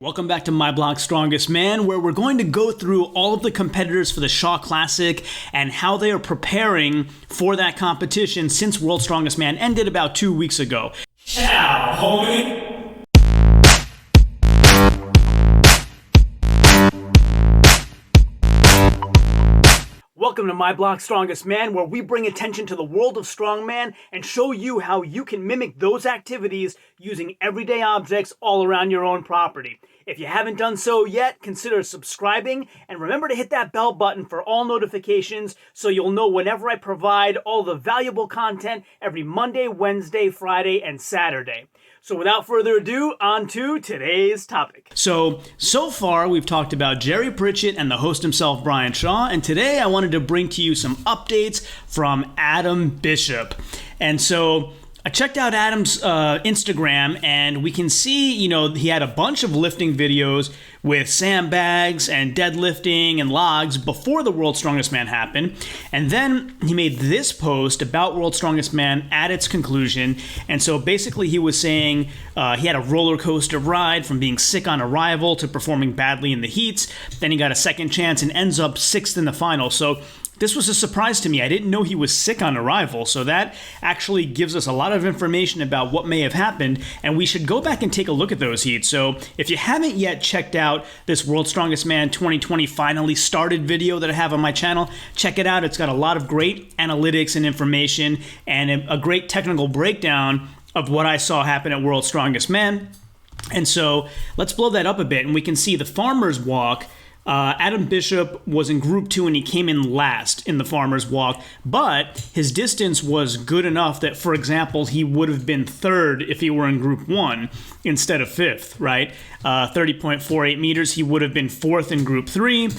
Welcome back to My Blog Strongest Man, where we're going to go through all of the competitors for the Shaw Classic and how they are preparing for that competition since World's Strongest Man ended about 2 weeks ago. Ciao, homie! Welcome to My Blog Strongest Man, where we bring attention to the world of strongman and show you how you can mimic those activities using everyday objects all around your own property. If you haven't done so yet, consider subscribing and remember to hit that bell button for all notifications so you'll know whenever I provide all the valuable content every Monday, Wednesday, Friday, and Saturday. So without further ado, on to today's topic. So far we've talked about Jerry Pritchett and the host himself, Brian Shaw, and today I wanted to bring to you some updates from Adam Bishop. And so I checked out Adam's Instagram, and we can see, he had a bunch of lifting videos with sandbags and deadlifting and logs before the World's Strongest Man happened. And then he made this post about World's Strongest Man at its conclusion. And so basically he was saying he had a roller coaster ride from being sick on arrival to performing badly in the heats. Then he got a second chance and ends up 6th in the final. So this was a surprise to me. I didn't know he was sick on arrival, so that actually gives us a lot of information about what may have happened, and we should go back and take a look at those heats. So if you haven't yet checked out this World's Strongest Man 2020 Finally Started video that I have on my channel, check it out. It's got a lot of great analytics and information and a great technical breakdown of what I saw happen at World's Strongest Man. And so let's blow that up a bit, and we can see the Farmer's Walk. Adam Bishop was in Group 2 and he came in last in the Farmer's Walk, but his distance was good enough that, for example, he would have been 3rd if he were in Group 1 instead of 5th, right? 30.48 meters, he would have been 4th in Group 3,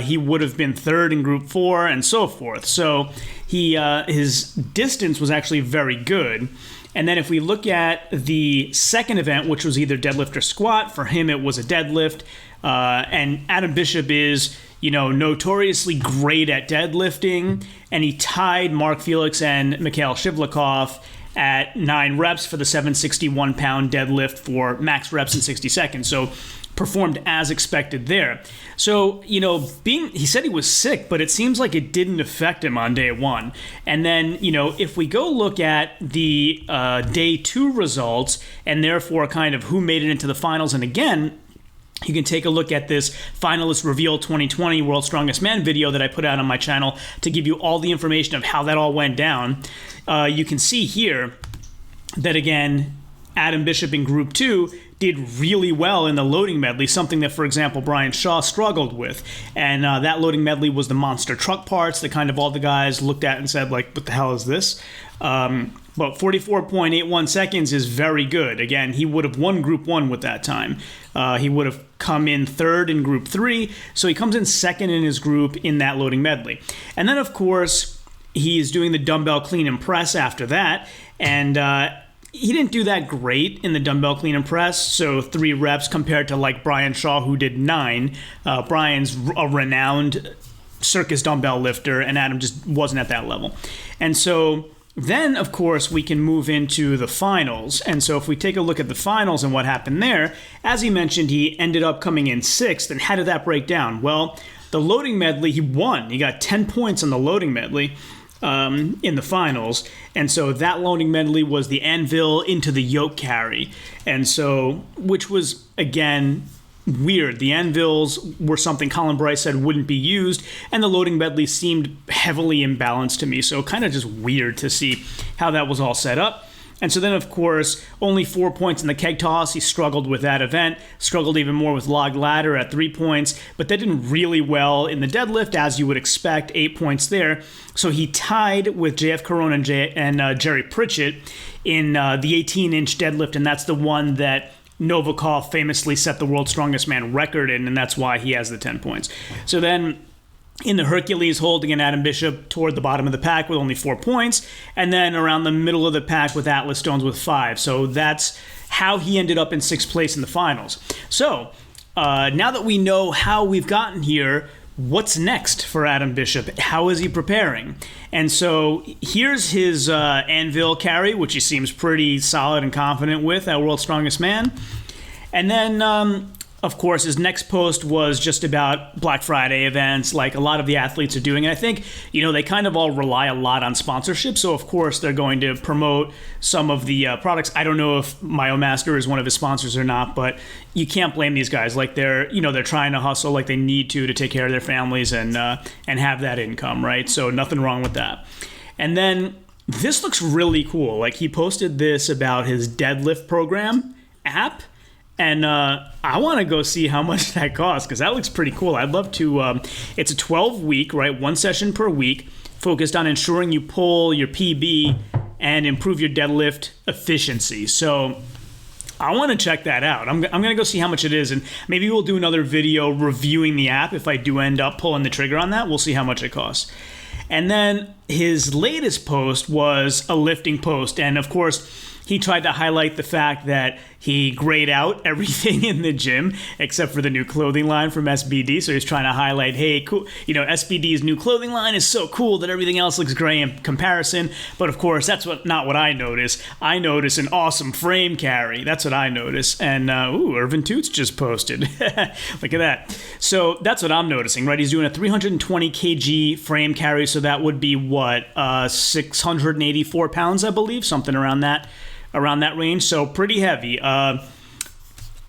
he would have been 3rd in Group 4, and so forth. So his distance was actually very good. And then if we look at the second event, which was either deadlift or squat, for him it was a deadlift. And Adam Bishop is, notoriously great at deadlifting, and he tied Mark Felix and Mikhail Shivlikov at 9 reps for the 761-pound deadlift for max reps in 60 seconds. So performed as expected there. So, he said he was sick, but it seems like it didn't affect him on day 1. And then, if we go look at the day 2 results, and therefore kind of who made it into the finals, and again, you can take a look at this Finalist Reveal 2020 World's Strongest Man video that I put out on my channel to give you all the information of how that all went down. You can see here that, again, Adam Bishop in Group 2 did really well in the loading medley, something that, for example, Brian Shaw struggled with. And that loading medley was the monster truck parts that kind of all the guys looked at and said, like, what the hell is this? But 44.81 seconds is very good. Again, he would have won Group 1 with that time. He would have come in 3rd in Group 3, so he comes in 2nd in his group in that loading medley. And then, of course, he's doing the dumbbell clean and press after that, and he didn't do that great in the dumbbell clean and press, so 3 reps compared to, like, Brian Shaw, who did 9. Brian's a renowned circus dumbbell lifter, and Adam just wasn't at that level. And so then, of course, we can move into the finals. And so if we take a look at the finals and what happened there, as he mentioned, he ended up coming in 6th. And how did that break down? Well, the loading medley, he won. He got 10 points on the loading medley in the finals. And so that loading medley was the anvil into the yoke carry. And so, which was, again, weird. The anvils were something Colin Bryce said wouldn't be used, and the loading medley seemed heavily imbalanced to me, so kind of just weird to see how that was all set up. And so then, of course, only 4 points in the keg toss. He struggled with that event, struggled even more with log ladder at 3 points, but that did really well in the deadlift, as you would expect, 8 points there. So he tied with JF Corona and Jerry Pritchett in the 18-inch deadlift, and that's the one that Novikov famously set the World's Strongest Man record in, and that's why he has the 10 points. So then in the Hercules hold, again, Adam Bishop toward the bottom of the pack with only 4 points, and then around the middle of the pack with Atlas Stones with 5. So that's how he ended up in 6th place in the finals. So now that we know how we've gotten here, what's next for Adam Bishop? How is he preparing? And so here's his anvil carry, which he seems pretty solid and confident with at World's Strongest Man. And then Of course, his next post was just about Black Friday events, like a lot of the athletes are doing. And I think, they kind of all rely a lot on sponsorship. So, of course, they're going to promote some of the products. I don't know if MyoMaster is one of his sponsors or not, but you can't blame these guys. Like they're trying to hustle like they need to take care of their families and have that income, right? So nothing wrong with that. And then this looks really cool. Like he posted this about his deadlift program app. And I want to go see how much that costs because that looks pretty cool. I'd love to. It's a 12-week, right? 1 session per week, focused on ensuring you pull your PB and improve your deadlift efficiency. So I want to check that out. I'm going to go see how much it is, and maybe we'll do another video reviewing the app if I do end up pulling the trigger on that. We'll see how much it costs. And then his latest post was a lifting post, and of course, he tried to highlight the fact that he grayed out everything in the gym except for the new clothing line from SBD. So he's trying to highlight, hey, cool, SBD's new clothing line is so cool that everything else looks gray in comparison. But of course, that's not what I notice. I notice an awesome frame carry. That's what I notice. And Irvin Toots just posted. Look at that. So that's what I'm noticing, right? He's doing a 320 kg frame carry. So that would be what, 684 pounds, I believe, something around that range. So pretty heavy.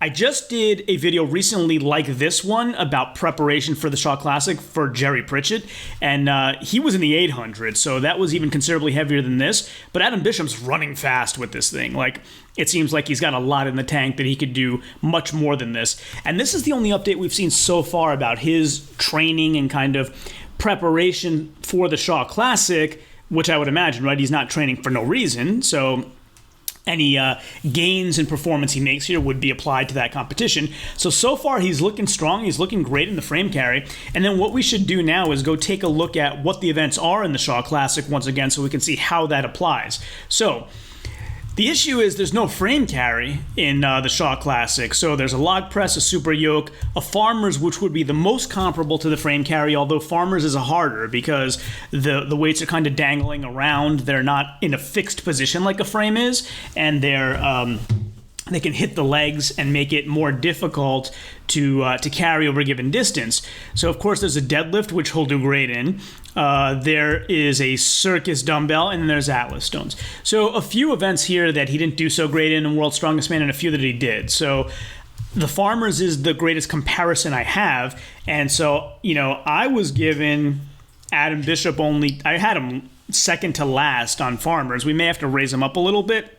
I just did a video recently like this one about preparation for the Shaw Classic for Jerry Pritchett, and he was in the 800, so that was even considerably heavier than this. But Adam Bishop's running fast with this thing. Like, it seems like he's got a lot in the tank that he could do much more than this. And this is the only update we've seen so far about his training and kind of preparation for the Shaw Classic, which I would imagine, right? He's not training for no reason, so any gains in performance he makes here would be applied to that competition. So far he's looking strong. He's looking great in the frame carry. And then what we should do now is go take a look at what the events are in the Shaw Classic once again so we can see how that applies. So the issue is there's no frame carry in the Shaw Classic. So there's a log press, a super yoke, a farmer's, which would be the most comparable to the frame carry, although farmer's is a harder because the weights are kind of dangling around. They're not in a fixed position like a frame is, and they can hit the legs and make it more difficult to carry over a given distance. So of course there's a deadlift, which he'll do great in. There is a circus dumbbell, and then there's Atlas stones. So a few events here that he didn't do so great in World's Strongest Man, and a few that he did. So the farmers is the greatest comparison I have, and so I was given Adam Bishop I had him second to last on farmers. We may have to raise him up a little bit.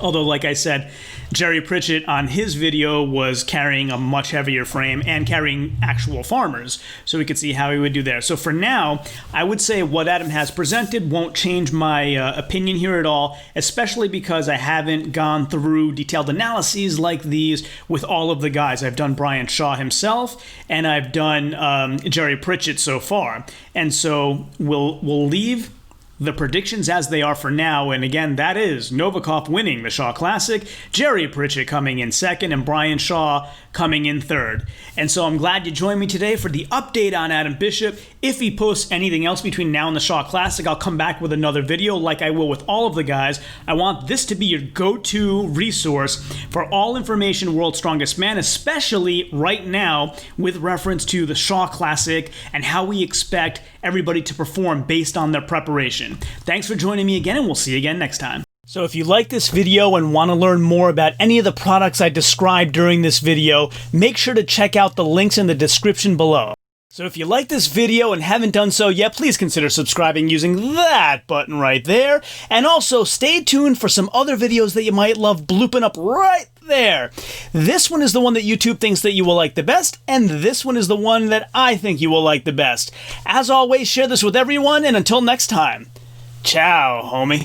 Although, like I said, Jerry Pritchett on his video was carrying a much heavier frame and carrying actual farmers, so we could see how he would do there. So for now, I would say what Adam has presented won't change my opinion here at all, especially because I haven't gone through detailed analyses like these with all of the guys. I've done Brian Shaw himself, and I've done Jerry Pritchett so far. And so we'll leave the predictions as they are for now, and again, that is Novikov winning the Shaw Classic, Jerry Pritchett coming in second, and Brian Shaw coming in third. And so I'm glad you joined me today for the update on Adam Bishop. If he posts anything else between now and the Shaw Classic, I'll come back with another video like I will with all of the guys. I want this to be your go-to resource for all information World's Strongest Man, especially right now with reference to the Shaw Classic and how we expect everybody to perform based on their preparation. Thanks for joining me again, and we'll see you again next time. So if you like this video and want to learn more about any of the products I described during this video, make sure to check out the links in the description below. So if you like this video and haven't done so yet, please consider subscribing using that button right there. And also stay tuned for some other videos that you might love blooping up right there. This one is the one that YouTube thinks that you will like the best, and this one is the one that I think you will like the best. As always, share this with everyone, and until next time, ciao, homie.